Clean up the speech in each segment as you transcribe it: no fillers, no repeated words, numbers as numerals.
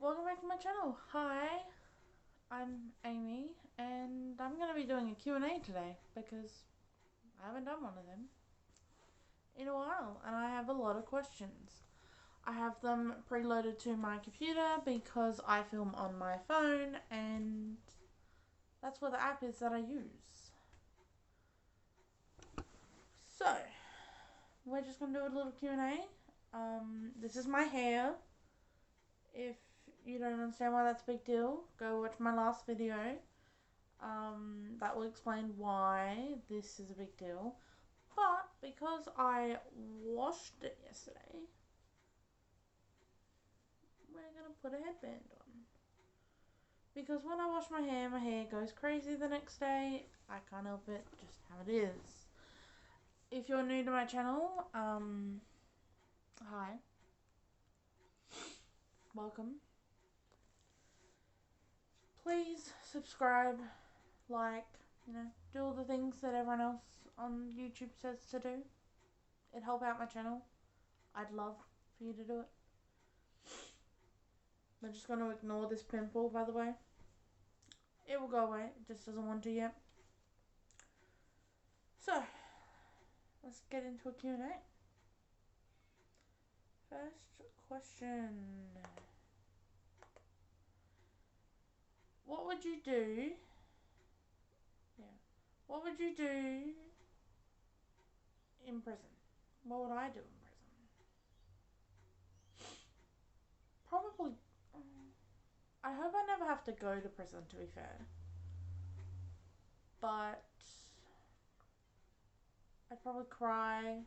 Welcome back to my channel. Hi, I'm Amy, and I'm going to be doing a Q&A today because I haven't done one of them in a while, and I have a lot of questions. I have them preloaded to my computer because I film on my phone, and that's where the app is that I use. So, we're just going to do a little Q&A. This is my hair. If you don't understand why that's a big deal, go watch my last video. That will explain why this is a big deal. But because I washed it yesterday, we're going to put a headband on. Because when I wash my hair goes crazy the next day. I can't help it, just how it is. If you're new to my channel, hi. Welcome. Please subscribe, like, do all the things that everyone else on YouTube says to do. It'd help out my channel. I'd love for you to do it. I'm just going to ignore this pimple, by the way. It will go away. It just doesn't want to yet. So, let's get into a Q&A. First question. What would you do? What would you do in prison? What would I do in prison? Probably. I hope I never have to go to prison, to be fair. But I'd probably cry.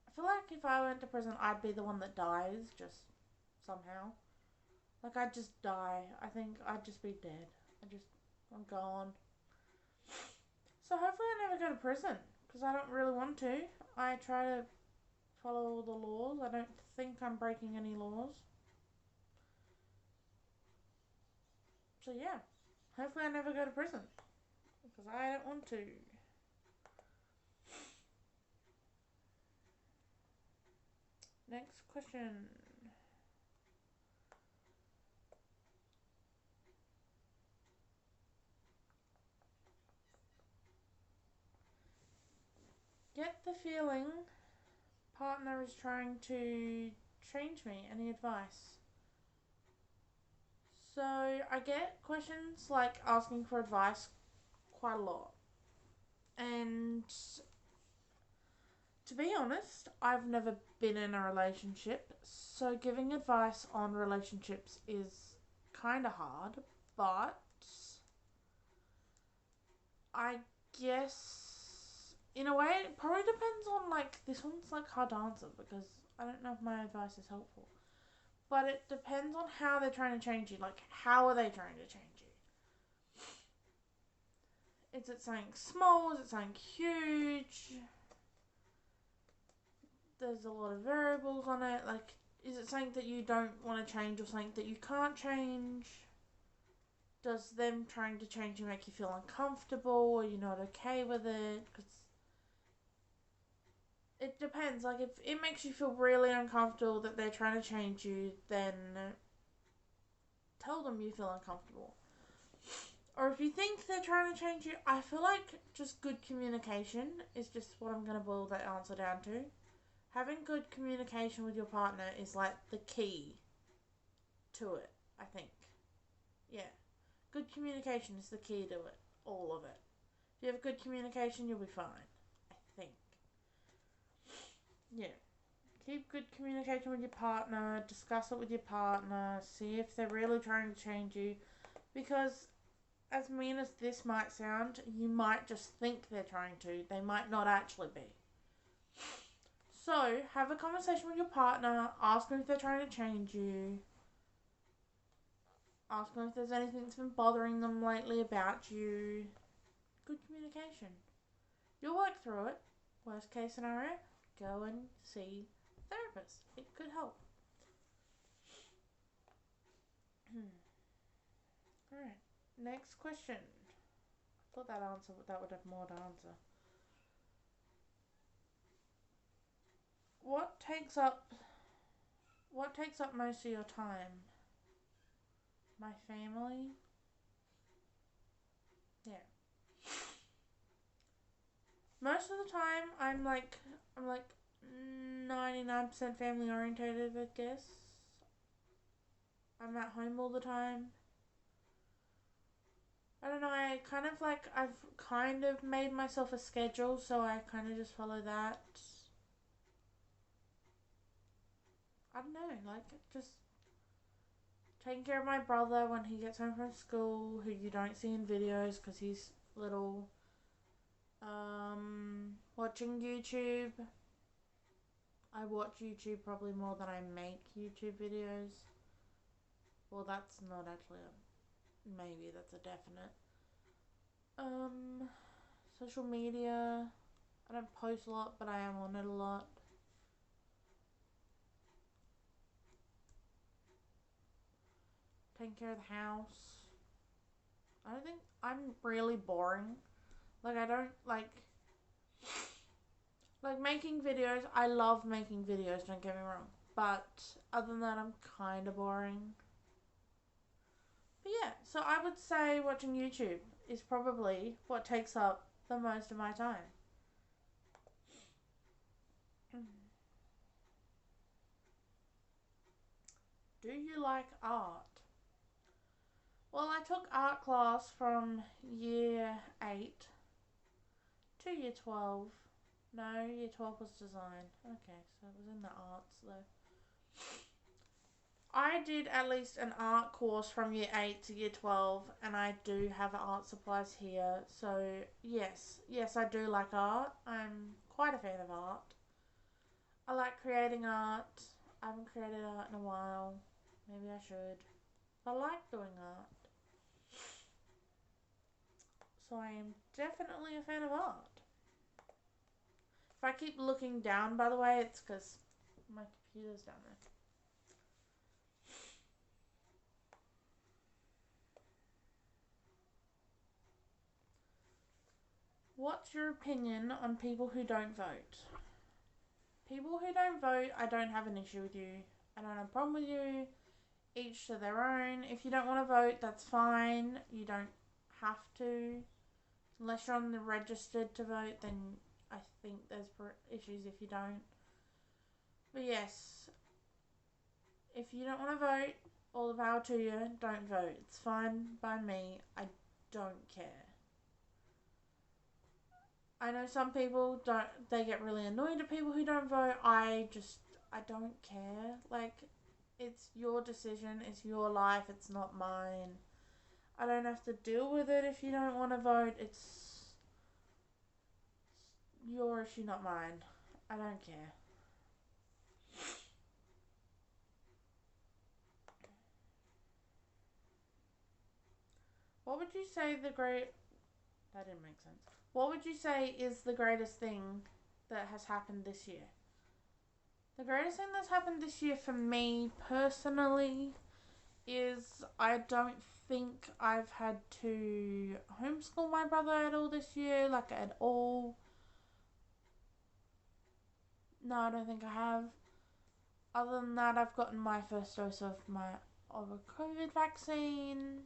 I feel like if I went to prison, I'd be the one that dies, just somehow. Like, I'd just die. I think I'd just be dead. I'm gone. So hopefully I never go to prison, because I don't really want to. I try to follow all the laws. I don't think I'm breaking any laws. So yeah, hopefully I never go to prison, because I don't want to. Next question. Get the feeling partner is trying to change me. Any advice? So I get questions like asking for advice quite a lot. And to be honest, I've never been in a relationship, so giving advice on relationships is kind of hard, but I guess in a way it probably depends on, like, this one's like hard to answer because I don't know if my advice is helpful. But it depends on how they're trying to change you. Like, how are they trying to change you? Is it something small? Is it something huge? There's a lot of variables on it. Like, is it something that you don't want to change or something that you can't change? Does them trying to change you make you feel uncomfortable? Are you not okay with it? Because it depends. Like, if it makes you feel really uncomfortable that they're trying to change you, then tell them you feel uncomfortable. Or if you think they're trying to change you, I feel like just good communication is just what I'm going to boil that answer down to. Having good communication with your partner is like the key to it, I think. Yeah. Good communication is the key to it. All of it. If you have good communication, you'll be fine. I think. Yeah. Keep good communication with your partner. Discuss it with your partner. See if they're really trying to change you. Because as mean as this might sound, you might just think they're trying to. They might not actually be. So, have a conversation with your partner. Ask them if they're trying to change you. Ask them if there's anything that's been bothering them lately about you. Good communication. You'll work through it. Worst case scenario, go and see a therapist. It could help. Alright, next question. I thought that would have more to answer. What takes up most of your time? my family. Yeah. Most of the time, I'm like 99% family orientated, I guess. I'm at home all the time. I don't know, I've kind of made myself a schedule, so I kind of just follow that. I don't know, like, just taking care of my brother when he gets home from school, who you don't see in videos because he's little. Watching YouTube. I watch YouTube probably more than I make YouTube videos. Well, that's not actually maybe, that's a definite. Social media. I don't post a lot, but I am on it a lot. Taking care of the house. I don't think I'm really boring. Like, I don't like making videos. I love making videos, don't get me wrong. But other than that, I'm kind of boring. But yeah, so I would say watching YouTube is probably what takes up the most of my time. Do you like art? Well, I took art class from year 8 to year 12. No, year 12 was design. Okay, so it was in the arts though. I did at least an art course from year 8 to year 12, and I do have art supplies here. So, yes, I do like art. I'm quite a fan of art. I like creating art. I haven't created art in a while. Maybe I should. I like doing art. So I am definitely a fan of art. If I keep looking down, by the way, it's because my computer's down there. What's your opinion on people who don't vote? People who don't vote, I don't have an issue with you. I don't have a problem with you. Each to their own. If you don't want to vote, that's fine. You don't have to. Unless you're on the registered to vote, then I think there's issues if you don't. But yes, if you don't want to vote, all the power to you. Don't vote. It's fine by me. I don't care. I know some people don't. They get really annoyed at people who don't vote. I don't care. Like, it's your decision. It's your life. It's not mine. I don't have to deal with it if you don't want to vote. It's your issue, not mine. I don't care. What would you say the great... That didn't make sense. What would you say is the greatest thing that has happened this year? The greatest thing that's happened this year for me personally is I don't think I've had to homeschool my brother at all this year, like at all. No, I don't think I have. Other than that, I've gotten my first dose of a COVID vaccine.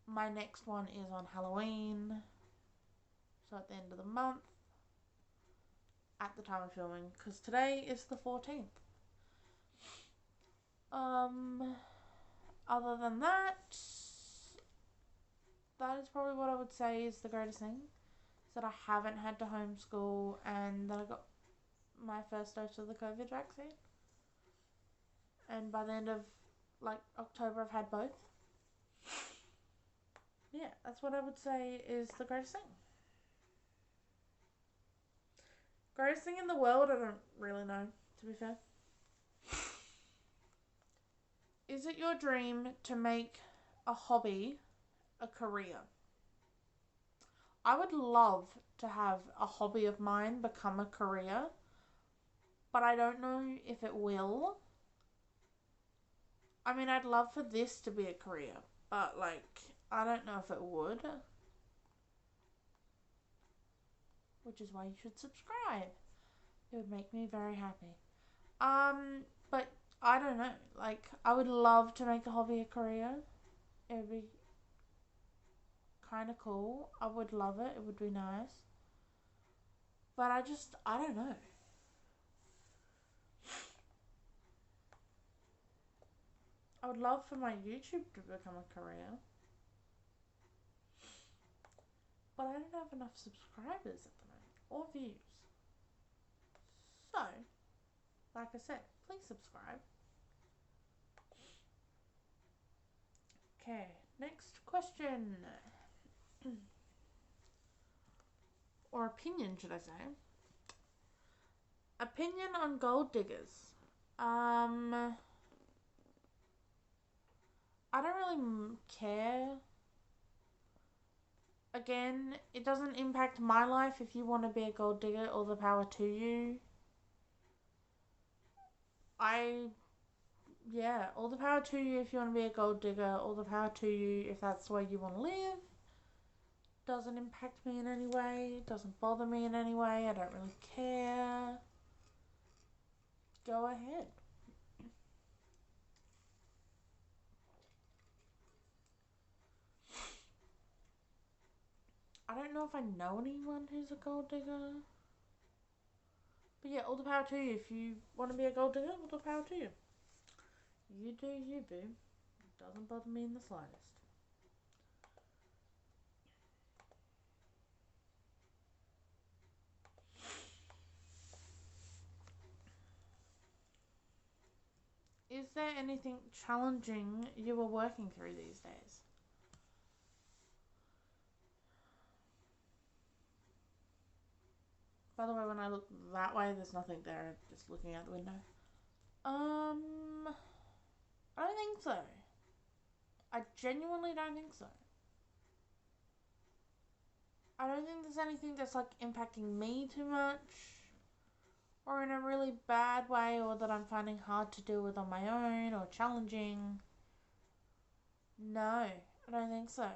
My next one is on Halloween, so at the end of the month, at the time of filming, because today is the 14th. Other than that, that is probably what I would say is the greatest thing. Is that I haven't had to homeschool and that I got my first dose of the COVID vaccine. And by the end of October, I've had both. Yeah, that's what I would say is the greatest thing. Greatest thing in the world, I don't really know, to be fair. Is it your dream to make a hobby a career? I would love to have a hobby of mine become a career, but I don't know if it will. I mean, I'd love for this to be a career, but I don't know if it would. Which is why you should subscribe. It would make me very happy. But I don't know. Like, I would love to make a hobby a career. It would be kind of cool. I would love it. It would be nice. But I don't know. I would love for my YouTube to become a career. But I don't have enough subscribers at the moment. Or views. So, like I said, please subscribe. Okay, next question. Or opinion, should I say. Opinion on gold diggers. I don't really care. Again, it doesn't impact my life. If you want to be a gold digger, all the power to you. Yeah, all the power to you if you want to be a gold digger. All the power to you if that's the way you want to live. Doesn't impact me in any way. Doesn't bother me in any way. I don't really care. Go ahead. I don't know if I know anyone who's a gold digger. But yeah, all the power to you. If you want to be a gold digger, all the power to you. You do you, boo. It doesn't bother me in the slightest. Is there anything challenging you are working through these days? By the way, when I look that way, there's nothing there. Just looking out the window. I don't think so. I genuinely don't think so. I don't think there's anything that's like impacting me too much, or in a really bad way, or that I'm finding hard to deal with on my own, or challenging. No, I don't think so.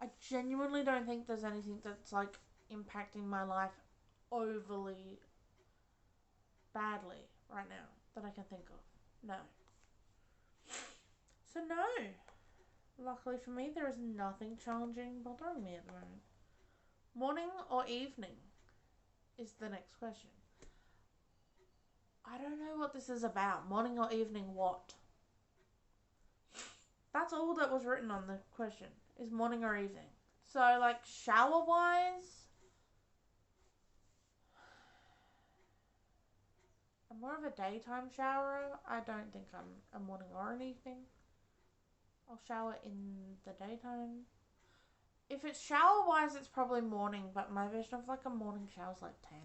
I genuinely don't think there's anything that's like impacting my life overly badly right now that I can think of. No. So no. Luckily for me, there is nothing challenging bothering me at the moment. Morning or evening is the next question. I don't know what this is about. Morning or evening what? That's all that was written on the question. Is morning or evening. So, like, shower-wise, I'm more of a daytime showerer. I don't think I'm a morning or an evening. I'll shower in the daytime. If it's shower-wise, it's probably morning, but my version of, like, a morning shower is, like, 10.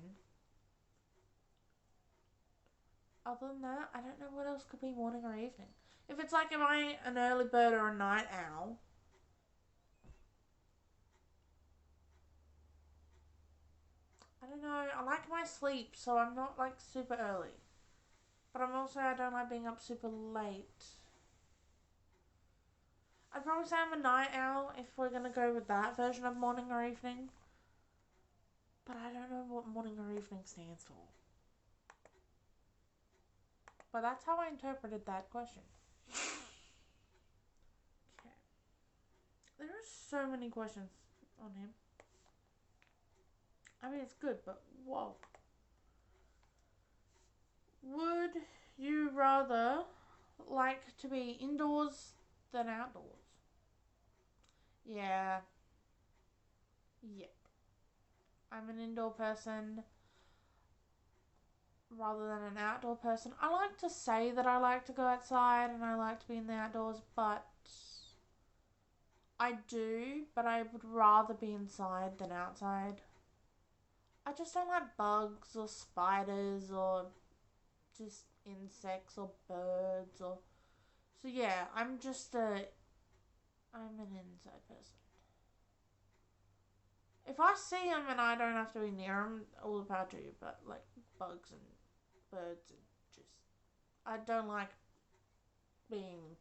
Other than that, I don't know what else could be morning or evening. If it's like, am I an early bird or a night owl? I don't know. I like my sleep, so I'm not like super early. But I don't like being up super late. I'd probably say I'm a night owl if we're going to go with that version of morning or evening. But I don't know what morning or evening stands for. But that's how I interpreted that question. Okay. There are so many questions on him. I mean, it's good, but whoa. Would you rather like to be indoors than outdoors? Yeah. Yep. I'm an indoor person rather than an outdoor person. I like to say that I like to go outside and I like to be in the outdoors, but I do, but I would rather be inside than outside. I just don't like bugs or spiders or just insects or birds or... So yeah, I'm an inside person. If I see them and I don't have to be near them, all the power to you, but like bugs and birds and just... I don't like being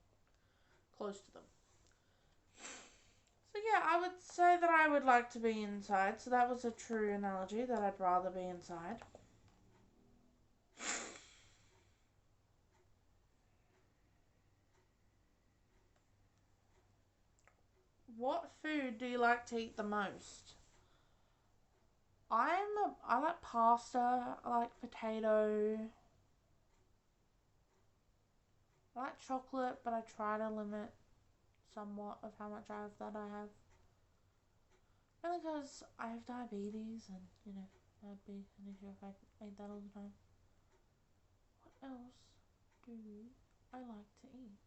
close to them. So yeah, I would say that I would like to be inside. So that was a true analogy, that I'd rather be inside. What food do you like to eat the most? I like pasta. I like potato. I like chocolate, but I try to limit somewhat of how much I have that I have. Only because I have diabetes and, that'd be an issue if I ate that all the time. What else do I like to eat?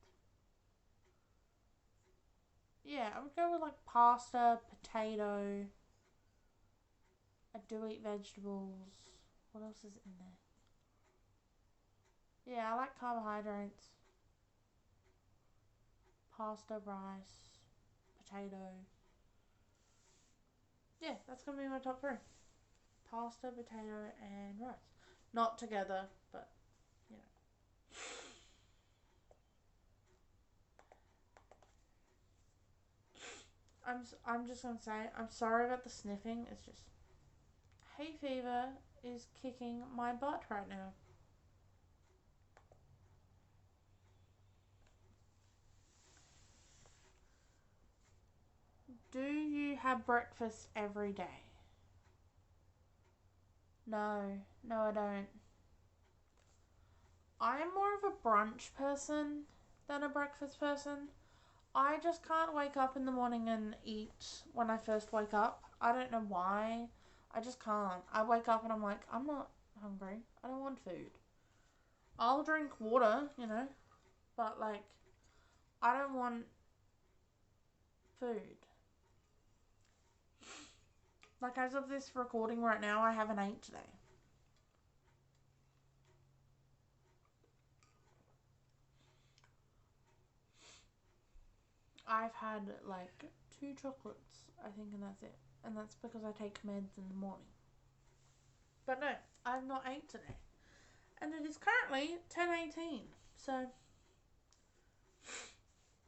Yeah, I would go with like pasta, potato. I do eat vegetables. What else is in there? Yeah, I like carbohydrates. Pasta, rice, potato. Yeah, that's gonna be my top three. Pasta, potato, and rice. Not together, but you know. I'm just gonna say I'm sorry about the sniffing. It's just hay fever is kicking my butt right now. Do you have breakfast every day? No, no, I don't. I'm more of a brunch person than a breakfast person. I just can't wake up in the morning and eat when I first wake up. I don't know why. I just can't. I wake up and I'm like, I'm not hungry. I don't want food. I'll drink water, but like, I don't want food. Like, as of this recording right now, I haven't ate today. I've had like 2 chocolates, I think, and that's it. And that's because I take meds in the morning. But no, I've not ate today. And it is currently 10:18. So,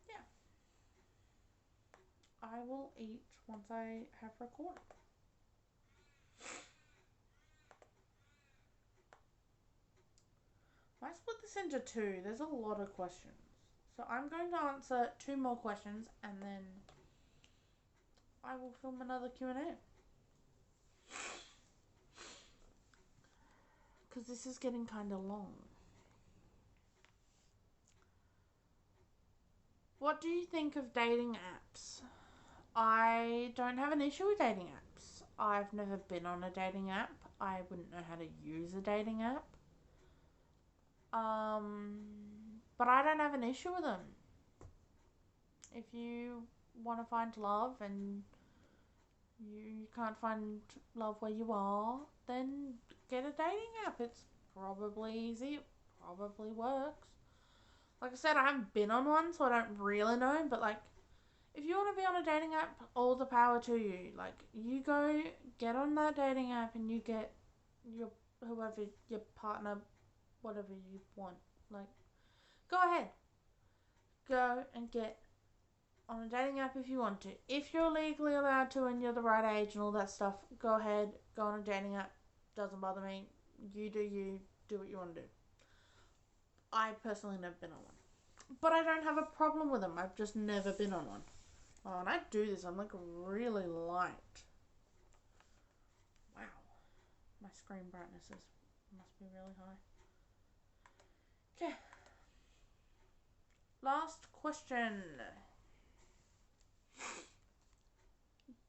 yeah. I will eat once I have recorded. I split this into two. There's a lot of questions. So I'm going to answer 2 more questions and then I will film another Q&A. Because this is getting kind of long. What do you think of dating apps? I don't have an issue with dating apps. I've never been on a dating app. I wouldn't know how to use a dating app. But I don't have an issue with them. If you want to find love and you can't find love where you are, then get a dating app. It's probably easy. It probably works. Like I said, I haven't been on one, so I don't really know. But like, if you want to be on a dating app, all the power to you. Like, you go get on that dating app and you get your whoever your partner, whatever you want. Like, go ahead, go and get on a dating app if you want to. If you're legally allowed to and you're the right age and all that stuff, go ahead, go on a dating app. Doesn't bother me. You do what you want to do. I personally never been on one. But I don't have a problem with them. I've just never been on one. Oh, and I do this. I'm like really light. Wow. My screen brightness must be really high. Okay. Last question.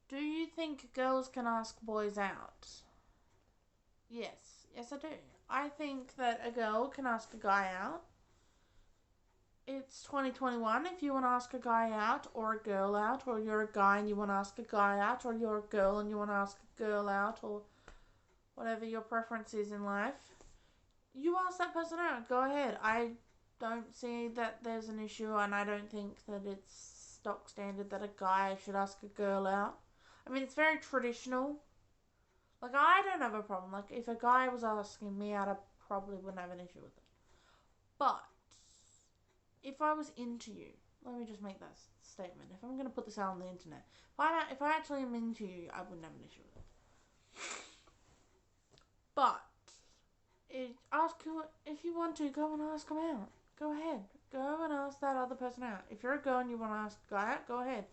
Do you think girls can ask boys out? Yes. Yes, I do. I think that a girl can ask a guy out. It's 2021. If you want to ask a guy out or a girl out, or you're a guy and you want to ask a guy out, or you're a girl and you want to ask a girl out, or whatever your preference is in life, you ask that person out. Go ahead. I don't see that there's an issue, and I don't think that it's stock standard that a guy should ask a girl out. I mean, it's very traditional. Like, I don't have a problem. Like, if a guy was asking me out, I probably wouldn't have an issue with it. But if I was into you, let me just make that statement. If I'm going to put this out on the internet, if I actually am into you, I wouldn't have an issue with it. But if you want to, go and ask them out. Go ahead. Go and ask that other person out. If you're a girl and you want to ask a guy out, go ahead.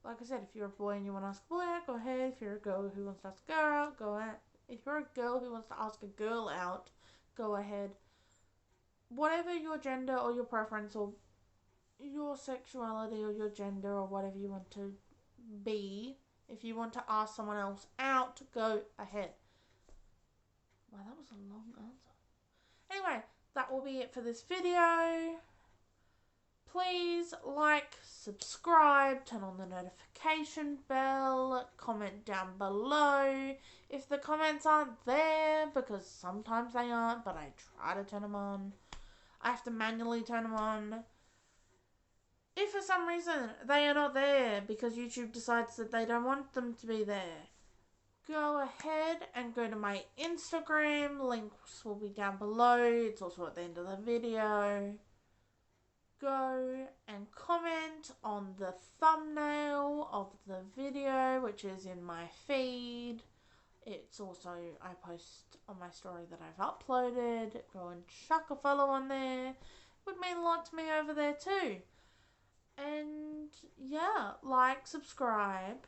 like I said, if you're a boy and you want to ask a boy out, go ahead. If you're a girl who wants to ask a girl out, go ahead. If you're a girl who wants to ask a girl out, go ahead. Whatever your gender or your preference or your sexuality or your gender or whatever you want to be, if you want to ask someone else out, go ahead. Wow, that was a long answer. Anyway, that will be it for this video. Please like, subscribe, turn on the notification bell, comment down below if the comments aren't there, because sometimes they aren't, but I try to turn them on. I have to manually turn them on. If for some reason they are not there because YouTube decides that they don't want them to be there, go ahead and go to my Instagram. Links will be down below. It's also at the end of the video. Go and comment on the thumbnail of the video, which is in my feed. It's also, I post on my story that I've uploaded. Go and chuck a follow on there. It would mean a lot to me over there too. And yeah, like, subscribe,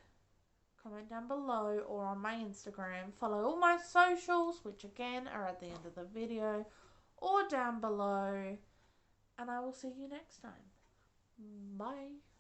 comment down below or on my Instagram. Follow all my socials, which again are at the end of the video or down below. And I will see you next time. Bye.